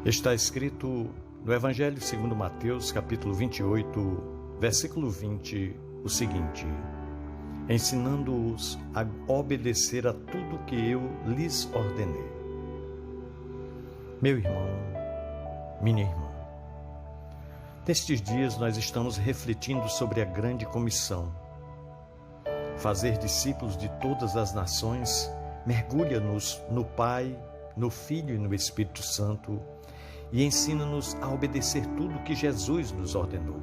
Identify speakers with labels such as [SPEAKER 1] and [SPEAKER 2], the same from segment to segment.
[SPEAKER 1] Está escrito no Evangelho segundo Mateus, capítulo 28, versículo 20, o seguinte: ensinando-os a obedecer a tudo que eu lhes ordenei. Meu irmão, minha irmã, nestes dias nós estamos refletindo sobre a grande comissão. Fazer discípulos de todas as nações mergulha-nos no Pai, no Filho e no Espírito Santo e ensina-nos a obedecer tudo que Jesus nos ordenou.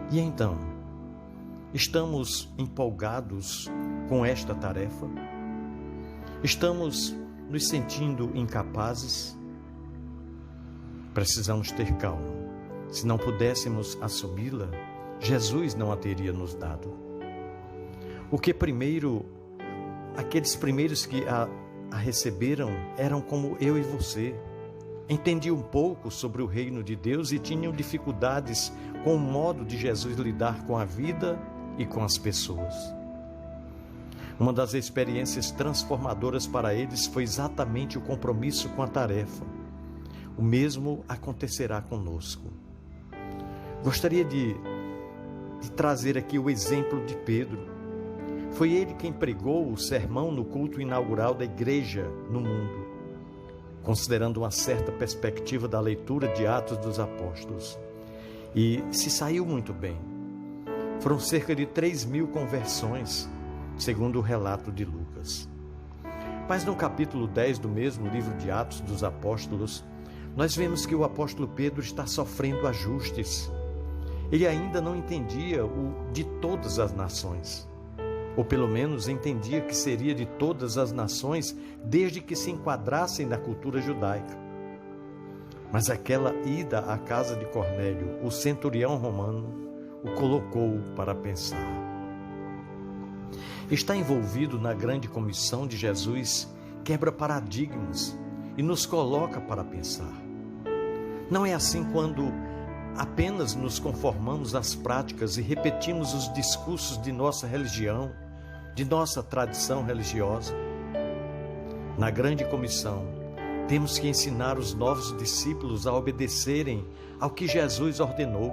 [SPEAKER 1] E então, estamos empolgados com esta tarefa? Estamos nos sentindo incapazes? Precisamos ter calma. Se não pudéssemos assumi-la, Jesus não a teria nos dado. Aqueles primeiros que a receberam eram como eu e você. Entendiam um pouco sobre o reino de Deus e tinham dificuldades com o modo de Jesus lidar com a vida e com as pessoas. Uma das experiências transformadoras para eles foi exatamente o compromisso com a tarefa. O mesmo acontecerá conosco. Gostaria de trazer aqui o exemplo de Pedro. Foi ele quem pregou o sermão no culto inaugural da igreja no mundo, considerando uma certa perspectiva da leitura de Atos dos Apóstolos. E se saiu muito bem. Foram cerca de 3.000 conversões, segundo o relato de Lucas. Mas no capítulo 10 do mesmo livro de Atos dos Apóstolos, nós vemos que o apóstolo Pedro está sofrendo ajustes. Ele ainda não entendia o de todas as nações. Ou pelo menos entendia que seria de todas as nações, desde que se enquadrassem na cultura judaica. Mas aquela ida à casa de Cornélio, o centurião romano, o colocou para pensar. Estar envolvido na grande comissão de Jesus quebra paradigmas e nos coloca para pensar. Não é assim quando apenas nos conformamos às práticas e repetimos os discursos de nossa religião, de nossa tradição religiosa. Na grande comissão, temos que ensinar os novos discípulos a obedecerem ao que Jesus ordenou.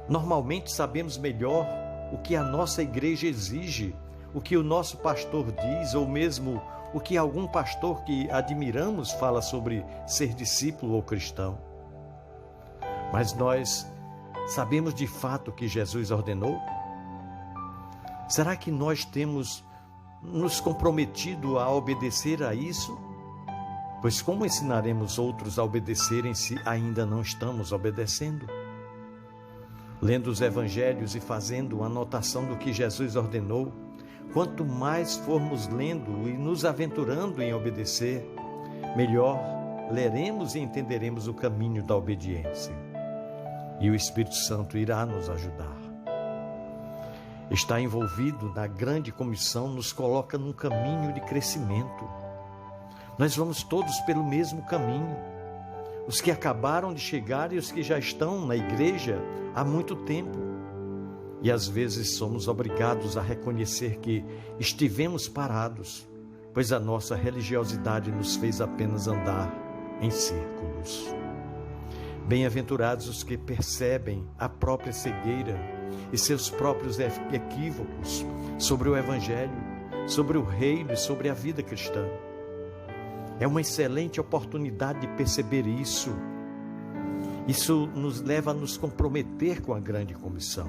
[SPEAKER 1] Normalmente sabemos melhor o que a nossa igreja exige, o que o nosso pastor diz, ou mesmo o que algum pastor que admiramos fala sobre ser discípulo ou cristão. Mas nós sabemos de fato o que Jesus ordenou? Será que nós temos nos comprometido a obedecer a isso? Pois como ensinaremos outros a obedecerem se ainda não estamos obedecendo? Lendo os evangelhos e fazendo anotação do que Jesus ordenou, quanto mais formos lendo e nos aventurando em obedecer, melhor leremos e entenderemos o caminho da obediência. E o Espírito Santo irá nos ajudar. Estar envolvido na grande comissão nos coloca num caminho de crescimento. Nós vamos todos pelo mesmo caminho. Os que acabaram de chegar e os que já estão na igreja há muito tempo. E às vezes somos obrigados a reconhecer que estivemos parados, pois a nossa religiosidade nos fez apenas andar em círculos. Bem-aventurados os que percebem a própria cegueira e seus próprios equívocos sobre o Evangelho, sobre o reino e sobre a vida cristã. É uma excelente oportunidade de perceber isso. Isso nos leva a nos comprometer com a grande comissão.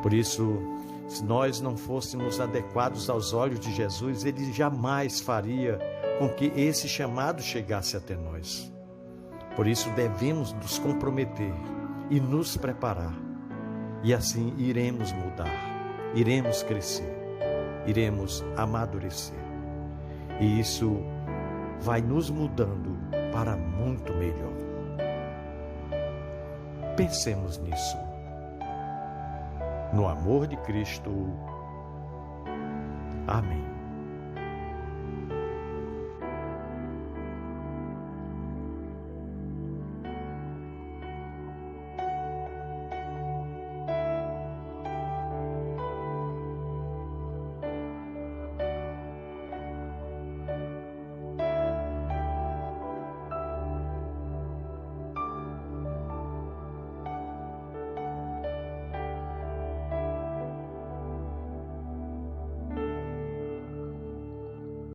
[SPEAKER 1] Por isso, se nós não fôssemos adequados aos olhos de Jesus, Ele jamais faria com que esse chamado chegasse até nós. Por isso devemos nos comprometer e nos preparar. E assim iremos mudar, iremos crescer, iremos amadurecer. E isso vai nos mudando para muito melhor. Pensemos nisso. No amor de Cristo. Amém.